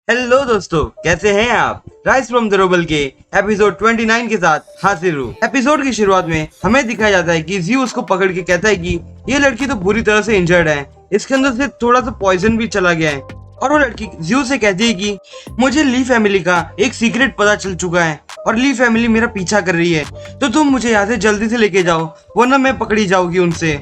Hello दोस्तों, कैसे हैं आप। राइस फ्रॉम द रोबल के एपिसोड 29 के साथ हाजिर हूँ। एपिसोड की शुरुआत में हमें दिखाया जाता है कि जियो उसको पकड़ के कहता है कि ये लड़की तो बुरी तरह से इंजर्ड है, इसके अंदर से थोड़ा सा पॉइजन भी चला गया है। और वो लड़की जियो से कहती है कि मुझे ली फैमिली का एक सीक्रेट पता चल चुका है और ली फैमिली मेरा पीछा कर रही है, तो तुम मुझे यहाँ से जल्दी से लेके जाओ वरना मैं पकड़ी जाऊंगी उनसे।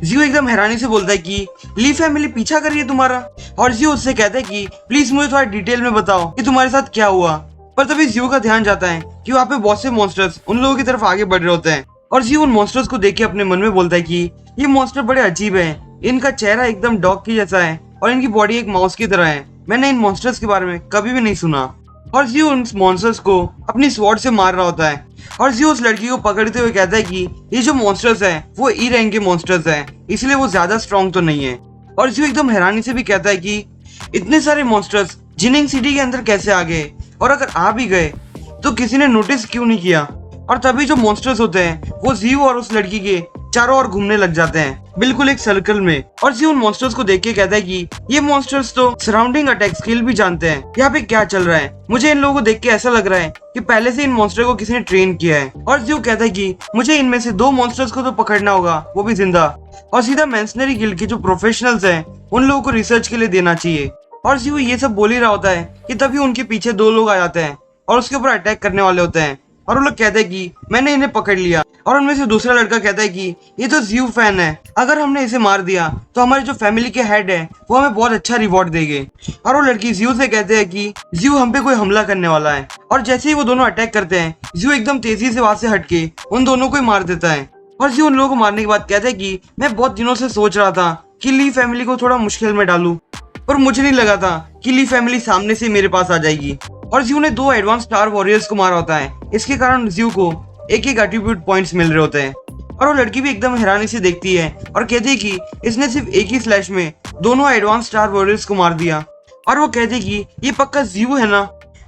जियो एकदम हैरानी से बोलता है कि ली फैमिली पीछा कर रही है तुम्हारा। और जियो उससे कहता है कि प्लीज मुझे थोड़ा डिटेल में बताओ कि तुम्हारे साथ क्या हुआ। पर तभी जियो का ध्यान जाता है कि वहाँ पे बहुत से मॉन्स्टर्स उन लोगों की तरफ आगे बढ़ रहे होते हैं। और जियो उन मॉन्स्टर्स को देख के अपने मन में बोलता है कि ये मॉन्स्टर बड़े अजीब है, इनका चेहरा एकदम डॉग की जैसा है और इनकी बॉडी एक माउस की तरह है। मैंने इन मॉन्स्टर्स के बारे में कभी भी नहीं सुना। और जियो उन मॉन्स्टर्स को अपनी स्वॉर्ड से मार रहा होता है। और जियो उस लड़की को पकड़ते हुए कहता है कि ये जो मॉन्स्टर्स हैं वो ई रैंक के मॉन्स्टर्स हैं, इसलिए वो ज्यादा स्ट्रॉन्ग तो नहीं है। और जियो एकदम हैरानी से भी कहता है कि इतने सारे मॉन्स्टर्स जिनिंग सिटी के अंदर कैसे आ गए, और अगर आ भी गए तो किसी ने नोटिस क्यों नहीं किया। और तभी जो मॉन्स्टर्स होते हैं वो जियो और उस लड़की के चारों ओर घूमने लग जाते हैं, बिल्कुल एक सर्कल में। और जियो उन मॉन्स्टर्स को देख के कहता है कि ये मॉन्स्टर्स तो सराउंडिंग अटैक स्किल भी जानते हैं, यहाँ पे क्या चल रहा है। मुझे इन लोगों को देख के ऐसा लग रहा है कि पहले से इन मॉन्स्टर को किसी ने ट्रेन किया है। और जियो कहता है कि मुझे इनमें से 2 मॉन्स्टर्स को तो पकड़ना होगा, वो भी जिंदा, और सीधा मैंसनरी गिल्ड के जो प्रोफेशनल्स हैं उन लोगों को रिसर्च के लिए देना चाहिए। और जियो ये सब बोल ही रहा होता है कि तभी उनके पीछे 2 लोग आ जाते हैं और उसके ऊपर अटैक करने वाले होते हैं। और वो लोग कहते हैं कि मैंने इन्हें पकड़ लिया। और उनमें से दूसरा लड़का कहता है कि ये तो जियो फैन है, अगर हमने इसे मार दिया तो हमारे जो फैमिली के हेड है वो हमें बहुत अच्छा रिवॉर्ड देंगे। और वो लड़की जियो से कहते हैं कि जियो हम पे कोई हमला करने वाला है। और जैसे ही वो दोनों अटैक करते हैं जियो एकदम तेजी से वहां से हटके उन दोनों को ही मार देता है। और जियो उन लोगों को मारने के बाद कहता है कि मैं बहुत दिनों से सोच रहा था कि ली फैमिली को थोड़ा मुश्किल में डालूं, पर मुझे नहीं लगा था कि ली फैमिली सामने से मेरे पास आ जाएगी। और जियो ने 2 एडवांस स्टार वॉरियर्स को मारा होता है, इसके कारण जियो को एक एक एट्रीब्यूट पॉइंट्स मिल रहे होते हैं। और वो लड़की भी एकदम हैरानी से देखती है और कहती है कि इसने सिर्फ एक ही स्लैश में दोनों एडवांस स्टार वॉरियर्स को मार दिया। और वो कहती है कि ये पक्का जियो है ना,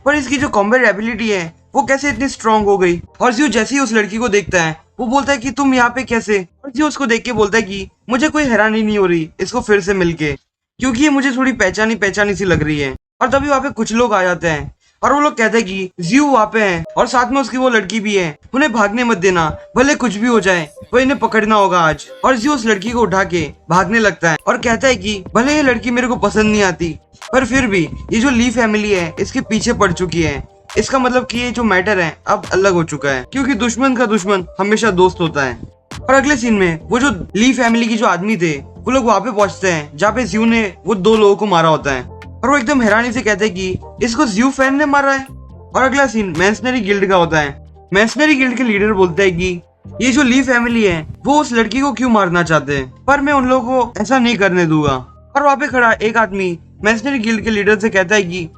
पर इसकी जो कॉम्बैट एबिलिटी है वो कैसे इतनी स्ट्रांग हो गई। और जियो जैसे ही उस लड़की को देखता है वो बोलता है कि तुम यहाँ पे कैसे। और जियो उसको देख के बोलता है कि मुझे कोई हैरानी नहीं हो रही इसको फिर से मिलके, क्योंकि ये मुझे थोड़ी पहचानी पहचानी सी लग रही है। और तभी वहाँ पे कुछ लोग आ जाते हैं और वो लोग कहते हैं कि जियो वहाँ पे है और साथ में उसकी वो लड़की भी है, उन्हें भागने मत देना, भले कुछ भी हो जाए वो इन्हें पकड़ना होगा आज। और जियो उस लड़की को उठा के भागने लगता है और कहता है कि भले ये लड़की मेरे को पसंद नहीं आती, पर फिर भी ये जो ली फैमिली है इसके पीछे पड़ चुकी है, इसका मतलब कि ये जो मैटर है अब अलग हो चुका है, क्योंकि दुश्मन का दुश्मन हमेशा दोस्त होता है। और अगले सीन में वो जो ली फैमिली की जो आदमी थे वो लोग वहाँ पे पहुंचते हैं जहाँ पे जियो ने वो 2 लोगों को मारा होता है। और वो एकदम हैरानी से कहते हैं कि इसको जियो फैन ने मारा है। और अगला सीन मैंसनरी गिल्ड का होता है। मैंसनरी गिल्ड के लीडर बोलते हैं कि ये जो ली फैमिली है वो उस लड़की को क्यों मारना चाहते हैं, पर मैं उन लोगों को ऐसा नहीं करने दूंगा। और वहाँ पे खड़ा एक आदमी मैंसनरी गिल्ड के लीडर से कहता है कि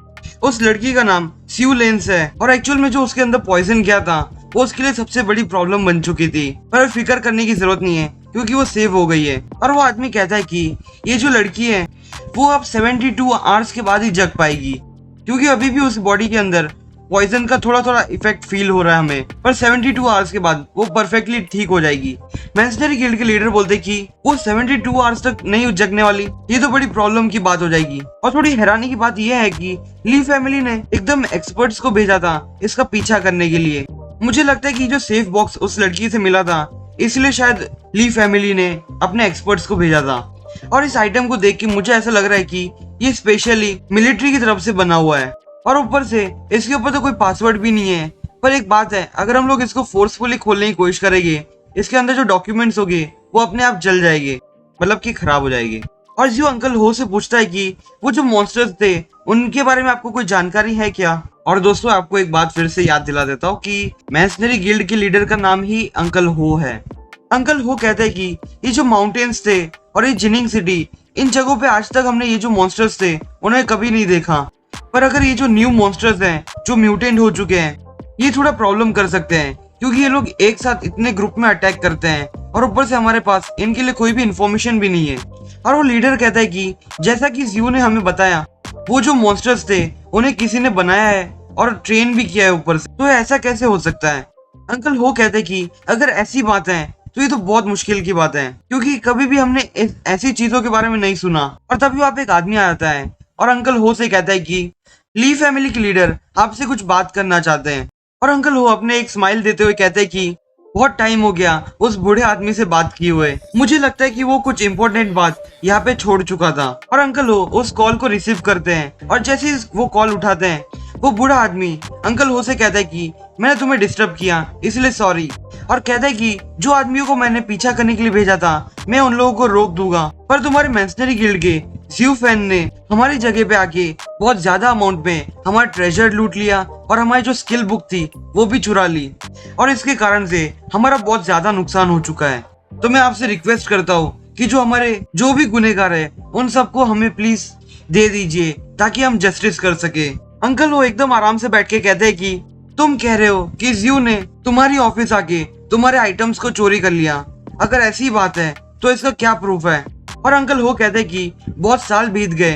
उस लड़की का नाम सियो लेंस है और एक्चुअल में जो उसके अंदर पॉइजन किया था वो उसके लिए सबसे बड़ी प्रॉब्लम बन चुकी थी, पर फिक्र करने की जरूरत नहीं है क्योंकि वो सेव हो गई है। और वो आदमी कहता है कि ये जो लड़की है वो अब 72 आवर्स के बाद ही जग पाएगी, क्योंकि अभी भी उस बॉडी के अंदर पॉइजन का थोड़ा थोड़ा इफेक्ट फील हो रहा है हमें, पर 72 आवर्स के बाद वो परफेक्टली ठीक हो जाएगी। मैंसनरी गिल्ड के लीडर बोलते कि वो 72 आवर्स तक नहीं जगने वाली, ये तो बड़ी प्रॉब्लम की बात हो जाएगी। और थोड़ी हैरानी की बात यह है कि ली फैमिली ने एकदम एक्सपर्ट्स को भेजा था इसका पीछा करने के लिए। मुझे लगता है कि जो सेफ बॉक्स उस लड़की से मिला था इसलिए शायद ली फैमिली ने अपने एक्सपर्ट्स को भेजा था। और इस आइटम को देख के मुझे ऐसा लग रहा है कि ये स्पेशली मिलिट्री की तरफ से बना हुआ है, और ऊपर से इसके ऊपर तो कोई पासवर्ड भी नहीं है। पर एक बात है, अगर हम लोग इसको फोर्सफुली खोलने की कोशिश करेंगे इसके अंदर जो डॉक्यूमेंट्स होंगे वो अपने आप जल जाएंगे, मतलब कि खराब हो जाएंगे। और जियो अंकल हो से पूछता है कि वो जो मॉन्स्टर्स थे उनके बारे में आपको कोई जानकारी है क्या। और दोस्तों आपको एक बात फिर से याद दिला देता हूँ कि मैंसनरी गिल्ड के लीडर का नाम ही अंकल हो है। अंकल हो कहते हैं कि ये जो माउंटेन्स थे और ये जिनिंग सिटी, इन जगहों पे आज तक हमने ये जो मॉन्स्टर्स थे उन्हें कभी नहीं देखा, पर अगर ये जो न्यू मॉन्स्टर्स हैं जो म्यूटेंट हो चुके हैं ये थोड़ा प्रॉब्लम कर सकते हैं, क्योंकि ये लोग एक साथ इतने ग्रुप में अटैक करते हैं और ऊपर से हमारे पास इनके लिए कोई भी इंफॉर्मेशन भी नहीं है। और वो लीडर कहता है कि जैसा कि जियो ने हमें बताया वो जो मॉन्स्टर्स थे उन्हें किसी ने बनाया है और ट्रेन भी किया है ऊपर से, तो ऐसा कैसे हो सकता है। अंकल हो कहते हैं कि अगर ऐसी बात है तो ये तो बहुत मुश्किल की बात है, क्योंकि कभी भी हमने ऐसी चीजों के बारे में नहीं सुना। और तभी वहाँ पे एक आदमी आ जाता है और अंकल हो से कहता है कि ली फैमिली के लीडर आपसे कुछ बात करना चाहते हैं। और अंकल हो अपने एक स्माइल देते हुए कहते हैं कि बहुत टाइम हो गया उस बूढ़े आदमी से बात किए हुए। मुझे लगता है कि वो कुछ इम्पोर्टेंट बात यहाँ पे छोड़ चुका था। और अंकल हो उस कॉल को रिसीव करते हैं और जैसे ही वो कॉल उठाते हैं वो बूढ़ा आदमी अंकल हो से कहता है कि मैंने तुम्हें डिस्टर्ब किया इसलिए सॉरी। और कहता है कि जो आदमियों को मैंने पीछा करने के लिए भेजा था मैं उन लोगों को रोक दूंगा, पर तुम्हारे मैंसनरी गिल्ड के ज़्यू फैन ने हमारी जगह पे आके बहुत ज्यादा अमाउंट में हमारा ट्रेजर लूट लिया और हमारी जो स्किल बुक थी वो भी चुरा ली। और इसके कारण से हमारा बहुत ज्यादा नुकसान हो चुका है। तो मैं आपसे रिक्वेस्ट करता हूँ कि जो हमारे जो भी गुनहगार है उन सबको हमें प्लीज दे दीजिए ताकि हम जस्टिस कर सके। अंकल वो एकदम आराम से बैठ के कहते हैं कि तुम कह रहे हो कि ज़्यू ने तुम्हारी ऑफिस आके तुम्हारे आइटम्स को चोरी कर लिया। अगर ऐसी बात है तो इसका क्या प्रूफ है? और अंकल हो कहते हैं कि बहुत साल बीत गए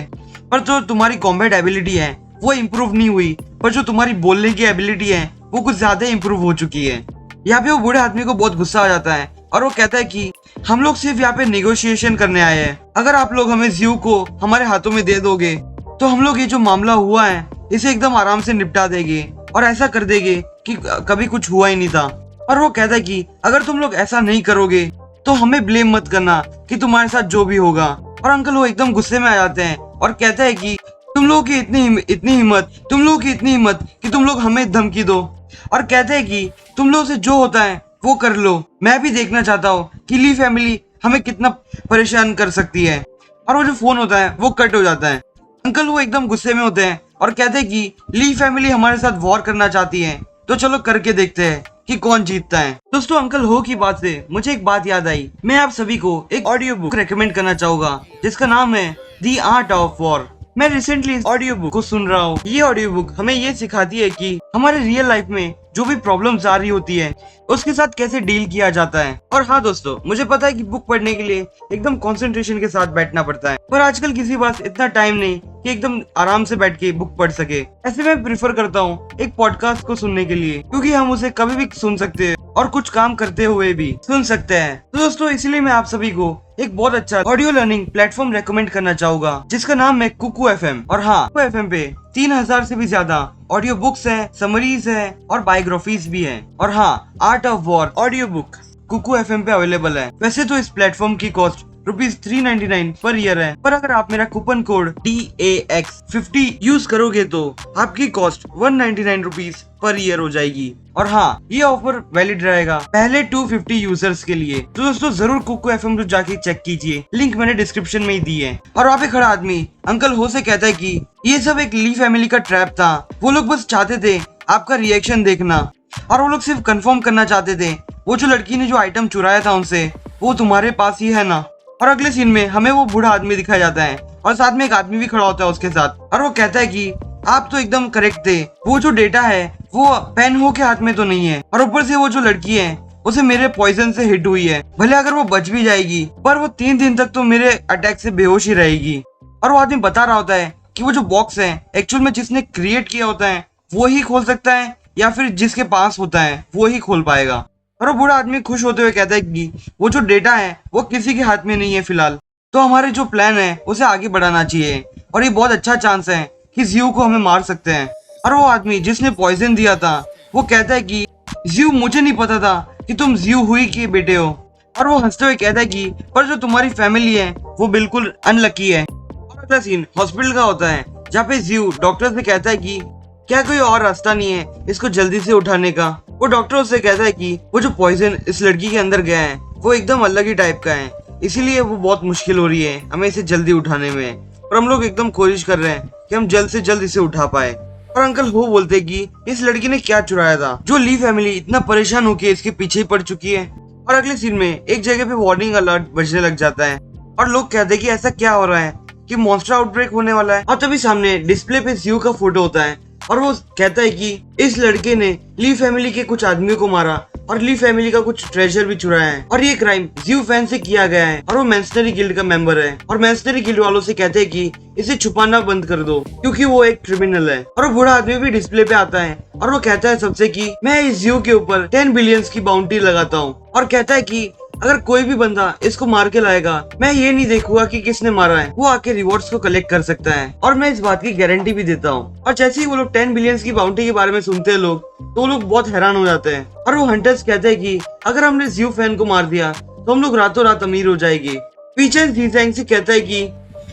पर जो तुम्हारी कॉम्बैट एबिलिटी है वो इम्प्रूव नहीं हुई, पर जो तुम्हारी बोलने की एबिलिटी है वो कुछ ज्यादा इम्प्रूव हो चुकी है। यहाँ पे वो बूढ़े आदमी को बहुत गुस्सा आ जाता है और वो कहता है कि हम लोग सिर्फ यहाँ पे नेगोशिएशन करने आए हैं। अगर आप लोग हमें ज़्यू को हमारे हाथों में दे दोगे तो हम लोग ये जो मामला हुआ है इसे एकदम आराम से निपटा देंगे और ऐसा कर देंगे कि कभी कुछ हुआ ही नहीं था। और वो कहता है कि अगर तुम लोग ऐसा नहीं करोगे तो हमें ब्लेम मत करना कि तुम्हारे साथ जो भी होगा। और अंकल वो एकदम गुस्से में आ जाते हैं और कहते हैं कि तुम लोगों की इतनी हिम्मत कि तुम लोग हमें धमकी दो। और कहते हैं कि तुम लोगों से जो होता है वो कर लो, मैं भी देखना चाहता हूँ कि ली फैमिली हमें कितना परेशान कर सकती है। और वो जो फोन होता है वो कट हो जाता है। अंकल वो एकदम गुस्से में होते हैं और कहते हैं कि ली फैमिली हमारे साथ वॉर करना चाहती है तो चलो करके देखते हैं कि कौन जीतता है। दोस्तों अंकल हो की बात से मुझे एक बात याद आई। मैं आप सभी को एक ऑडियो बुक रेकमेंड करना चाहूंगा जिसका नाम है द आर्ट ऑफ वॉर। मैं रिसेंटली ऑडियो बुक को सुन रहा हूँ। ये ऑडियो बुक हमें ये सिखाती है कि हमारे रियल लाइफ में जो भी प्रॉब्लम्स आ रही होती है उसके साथ कैसे डील किया जाता है। और हाँ दोस्तों मुझे पता है कि बुक पढ़ने के लिए एकदम कंसंट्रेशन के साथ बैठना पड़ता है, पर आजकल किसी के पास इतना टाइम नहीं कि एकदम आराम से बैठ के बुक पढ़ सके। ऐसे मैं प्रिफर करता हूँ एक पॉडकास्ट को सुनने के लिए, क्योंकि हम उसे कभी भी सुन सकते हैं और कुछ काम करते हुए भी सुन सकते हैं। तो दोस्तों इसलिए मैं आप सभी को एक बहुत अच्छा ऑडियो लर्निंग प्लेटफॉर्म रेकमेंड करना चाहूंगा जिसका नाम है कुकू एफएम। और हाँ कुकू एफएम पे 3000 से भी ज्यादा ऑडियो बुक्स हैं, समरीज है और बायोग्राफीज भी हैं। और हाँ art of war audio book Kuku FM पे अवेलेबल है। वैसे तो इस प्लेटफॉर्म की कॉस्ट ₹399 पर ईयर है, पर अगर आप मेरा कूपन कोड DAX50 यूज करोगे तो आपकी कॉस्ट ₹199 पर ईयर हो जाएगी। और हाँ ये ऑफर वैलिड रहेगा पहले 250 यूजर्स के लिए। तो दोस्तों जरूर कुकू एफएम जाके चेक कीजिए, लिंक मैंने डिस्क्रिप्शन में ही दी है। और वहाँ पे खड़ा आदमी अंकल हो से कहता है कि ये सब एक ली फैमिली का ट्रैप था, वो लोग बस चाहते थे आपका रिएक्शन देखना और वो लोग सिर्फ कंफर्म करना चाहते थे वो जो लड़की ने जो आइटम चुराया था उनसे वो तुम्हारे पास ही है ना। और अगले सीन में हमें वो बूढ़ा आदमी दिखाया जाता है और साथ में एक आदमी भी खड़ा होता है उसके साथ, और वो कहता है कि आप तो एकदम करेक्ट थे, वो जो डेटा है वो पेन हो के हाथ में तो नहीं है, और ऊपर से वो जो लड़की है उसे मेरे पॉइजन से हिट हुई है। भले अगर वो बच भी जाएगी पर वो 3 दिन तक तो मेरे अटैक से बेहोश ही रहेगी। और वो आदमी बता रहा होता है कि वो जो बॉक्स है एक्चुअल में जिसने क्रिएट किया होता है वो ही खोल सकता है या फिर जिसके पास होता है वो ही खोल पाएगा। और वो बूढ़ा आदमी खुश होते हुए कहता है कि वो जो डेटा है वो किसी के हाथ में नहीं है फिलहाल, तो हमारे जो प्लान है उसे आगे बढ़ाना चाहिए और ये बहुत अच्छा चांस है कि ज़्यू को हमें मार सकते हैं। और वो आदमी जिसने पॉइजन दिया था वो कहता है कि ज़्यू मुझे नहीं पता था कि तुम ज़्यू हुई के बेटे हो। और वो हंसते हुए कहता है कि पर जो तुम्हारी फैमिली है वो बिल्कुल अनलकी है। और अगला सीन हॉस्पिटल का होता है जहाँ पे ज़्यू डॉक्टर से कहता है कि क्या कोई और रास्ता नहीं है इसको जल्दी से उठाने का। वो डॉक्टर उससे कहता है कि वो जो पॉइजन इस लड़की के अंदर गया है वो एकदम अलग ही टाइप का है, इसीलिए वो बहुत मुश्किल हो रही है हमें इसे जल्दी उठाने में, और हम लोग एकदम कोशिश कर रहे हैं कि हम जल्द से जल्द इसे उठा पाए। और अंकल हो बोलते कि इस लड़की ने क्या चुराया था जो ली फैमिली इतना परेशान होकर इसके पीछे ही पड़ चुकी है। और अगले सीन में एक जगह पे वार्निंग अलर्ट बजने लग जाता है और लोग कहते हैं कि ऐसा क्या हो रहा है कि मॉन्स्टर आउटब्रेक होने वाला है। और तभी सामने डिस्प्ले पे ज़्यू का फोटो होता है और वो कहता है कि इस लड़के ने ली फैमिली के कुछ आदमियों को मारा और ली फैमिली का कुछ ट्रेजर भी चुराया है, और ये क्राइम ज़्यू फैन से किया गया है और वो मैंसनरी गिल्ड का मेंबर है। और मैंसनरी गिल्ड वालों से कहते हैं कि इसे छुपाना बंद कर दो क्योंकि वो एक क्रिमिनल है। और वो बूढ़ा आदमी भी डिस्प्ले पे आता है और वो कहता है सबसे कि मैं इस ज़्यू के ऊपर 10 बिलियंस की बाउंटी लगाता हूँ, और कहता है कि अगर कोई भी बंदा इसको मार के लाएगा, मैं ये नहीं देखूंगा कि किसने मारा है, वो आके रिवॉर्ड्स को कलेक्ट कर सकता है और मैं इस बात की गारंटी भी देता हूँ। और जैसे ही वो लोग 10 बिलियंस की बाउंटी के बारे में सुनते हैं लोग, तो वो लोग बहुत हैरान हो जाते हैं और वो हंटर्स कहते हैं कि अगर हमने ज़्यू फैन को मार दिया तो हम लोग रातों रात अमीर हो जाएंगे। पीछे जीजेंग से कहता है कि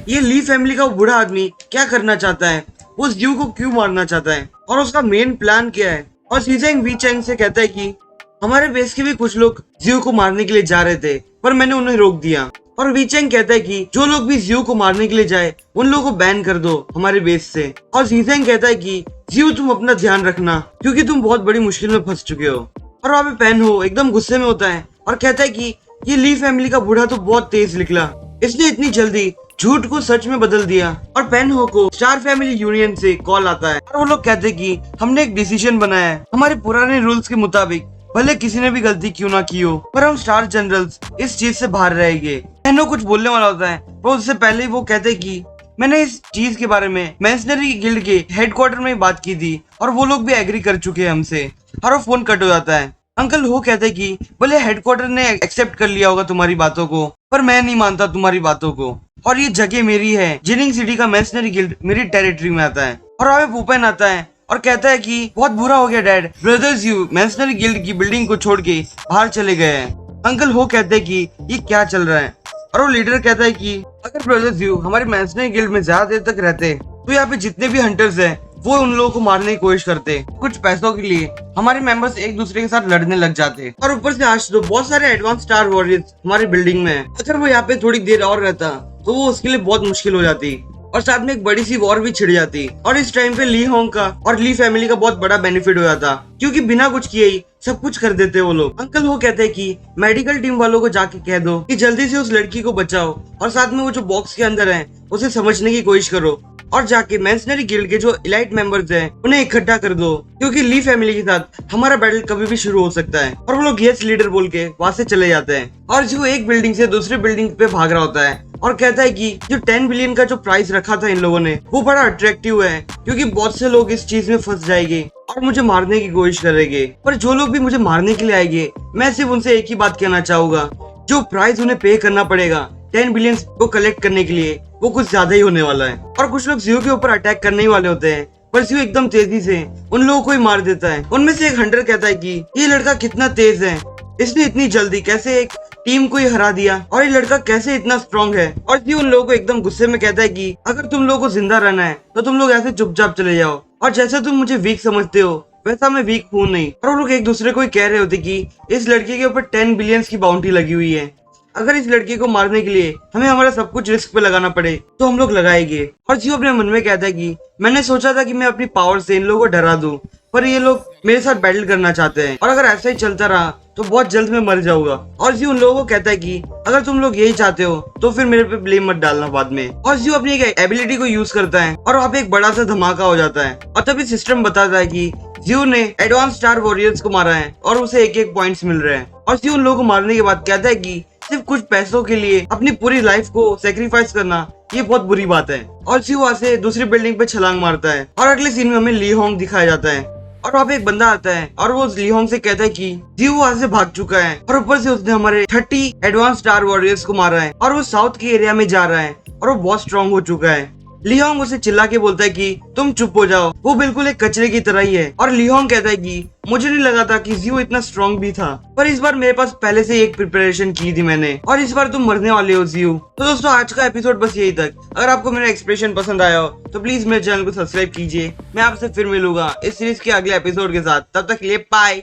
ये ली फैमिली का वो बूढ़ा आदमी क्या करना चाहता है, वो ज़्यू को क्यों मारना चाहता है और उसका मेन प्लान क्या है। और जीजेंग वीचेंग से कहता है कि हमारे बेस के भी कुछ लोग ज़्यू को मारने के लिए जा रहे थे पर मैंने उन्हें रोक दिया। और वीचेंग कहता है कि जो लोग भी ज़्यू को मारने के लिए जाए उन लोगों को बैन कर दो हमारे बेस से। और जीजेंग कहता है कि ज़्यू तुम अपना ध्यान रखना क्योंकि तुम बहुत बड़ी मुश्किल में फंस चुके हो। और वहाँ पे पेन हो एकदम गुस्से में होता है और कहता है कि ये ली फैमिली का बूढ़ा तो बहुत तेज निकला, इसने इतनी जल्दी झूठ को सच में बदल दिया। और पेन हो को स्टार फैमिली यूनियन से कॉल आता है और वो लोग कहते हैं कि हमने एक डिसीजन बनाया है, हमारे पुराने रूल्स के मुताबिक भले किसी ने भी गलती क्यों ना की हो पर हम स्टार जनरल्स इस चीज से बाहर रहेंगे। पेनो कुछ बोलने वाला होता है पर उससे पहले ही वो कहते हैं कि मैंने इस चीज के बारे में मैसनरी गिल्ड के हेडक्वार्टर में बात की थी और वो लोग भी एग्री कर चुके हैं हमसे। और वो फोन कट हो जाता है। अंकल हो कहते हैं कि भले हेडक्वार्टर ने एक्सेप्ट कर लिया होगा तुम्हारी बातों को पर मैं नहीं मानता तुम्हारी बातों को, और ये जगह मेरी है। जिनिंग सिटी का मैसनरी गिल्ड मेरी टेरिटरी में आता है। और वहाँ पे पुपेन आता है और कहता है कि बहुत बुरा हो गया dad, brothers you masonry guild की बिल्डिंग को छोड़ के बाहर चले गए हैं। अंकल हो कहते हैं कि ये क्या चल रहा है और वो लीडर कहता है कि अगर ब्रदर्स यू हमारे मैसनरी गिल्ड में ज्यादा देर तक रहते तो यहाँ पे जितने भी हंटर्स हैं वो उन लोगों को मारने की कोशिश करते, कुछ पैसों के लिए हमारे मेंबर्स एक दूसरे के साथ लड़ने लग जाते। और ऊपर से आज तो बहुत सारे एडवांस स्टार वॉरियर्स हमारी बिल्डिंग में है, अगर वो यहाँ पे थोड़ी देर और रहता तो वो उसके लिए बहुत मुश्किल हो जाती और साथ में एक बड़ी सी वॉर भी छिड़ जाती। और इस टाइम पे ली होंग का और ली फैमिली का बहुत बड़ा बेनिफिट हो जाता क्योंकि बिना कुछ किए ही सब कुछ कर देते वो लोग। अंकल हो कहते हैं कि मेडिकल टीम वालों को जाके कह दो कि जल्दी से उस लड़की को बचाओ और साथ में वो जो बॉक्स के अंदर है उसे समझने की कोशिश करो और जाके मैसनरी गिल्ड के जो इलाइट मेंबर्स हैं उन्हें इकट्ठा कर दो क्योंकि ली फैमिली के साथ हमारा बैटल कभी भी शुरू हो सकता है। और वो लोग यस लीडर बोल के वहां से चले जाते हैं और जो एक बिल्डिंग से दूसरी बिल्डिंग पे भाग रहा होता है और कहता है कि जो 10 बिलियन का जो प्राइस रखा था इन लोगों ने वो बड़ा अट्रैक्टिव है क्योंकि बहुत से लोग इस चीज में फंस जाएंगे और मुझे मारने की कोशिश करेंगे। पर जो लोग भी मुझे मारने के लिए आएंगे मैं सिर्फ उनसे एक ही बात कहना चाहूंगा, जो प्राइस उन्हें पे करना पड़ेगा 10 बिलियन को कलेक्ट करने के लिए वो कुछ ज्यादा ही होने वाला है। और कुछ लोग ज़्यू के ऊपर अटैक करने ही वाले होते हैं पर ज़्यू एकदम तेजी से उन लोगों को ही मार देता है। उनमें से एक हंटर कहता है कि ये लड़का कितना तेज है, इसने इतनी जल्दी कैसे एक टीम को ही हरा दिया और ये लड़का कैसे इतना स्ट्रॉन्ग है। और ज़्यू उन लोगों को एकदम गुस्से में कहता है कि अगर तुम लोगों को जिंदा रहना है तो तुम लोग ऐसे चुपचाप चले जाओ और जैसे तुम मुझे वीक समझते हो वैसा मैं वीक हूँ नहीं। और वो लोग एक दूसरे को ही कह रहे होते कि इस लड़के के ऊपर 10 बिलियन की बाउंटी लगी हुई है, अगर इस लड़के को मारने के लिए हमें हमारा सब कुछ रिस्क पे लगाना पड़े तो हम लोग लगाएंगे। और ज़्यू अपने मन में कहता है कि मैंने सोचा था कि मैं अपनी पावर से इन लोगों को डरा दूं पर ये लोग मेरे साथ बैटल करना चाहते हैं और अगर ऐसा ही चलता रहा तो बहुत जल्द मैं मर जाऊंगा। और ज़्यू उन लोगों को कहता है कि अगर तुम लोग यही चाहते हो तो फिर मेरे पे ब्लेम मत डालना बाद में। और ज़्यू अपनी एक एबिलिटी को यूज करता है और वहाँ पे एक बड़ा सा धमाका हो जाता है और तभी सिस्टम बताता है कि ज़्यू ने एडवांस स्टार वॉरियर्स को मारा है और उसे एक पॉइंट्स मिल रहे हैं। और ज़्यू उन लोगों को मारने के बाद कहता है कि सिर्फ कुछ पैसों के लिए अपनी पूरी लाइफ को सेक्रीफाइस करना ये बहुत बुरी बात है। और ज़्यू वहाँ से दूसरी बिल्डिंग पे छलांग मारता है और अगले सीन में हमें ली होंग दिखाया जाता है और वहाँ पे एक बंदा आता है और वो ली होंग से कहता है कि ज़्यू वहाँ से भाग चुका है और ऊपर से उसने हमारे 30 एडवांस स्टार वॉरियर्स को मारा है और वो साउथ के एरिया में जा रहा है और वो बहुत स्ट्रॉन्ग हो चुका है। ली होंग उसे चिल्ला के बोलता है कि तुम चुप हो जाओ, वो बिल्कुल एक कचरे की तरह ही है। और ली होंग कहता है कि मुझे नहीं लगा था कि ज़्यू इतना स्ट्रॉन्ग भी था पर इस बार मेरे पास पहले से एक प्रिपरेशन की थी मैंने और इस बार तुम मरने वाले हो ज़्यू। तो दोस्तों आज का एपिसोड बस यही तक। अगर आपको मेरा एक्सप्रेशन पसंद आया हो तो प्लीज मेरे चैनल को सब्सक्राइब कीजिए। मैं आपसे फिर मिलूंगा इस सीरीज के अगले एपिसोड के साथ, तब तक के लिए बाय।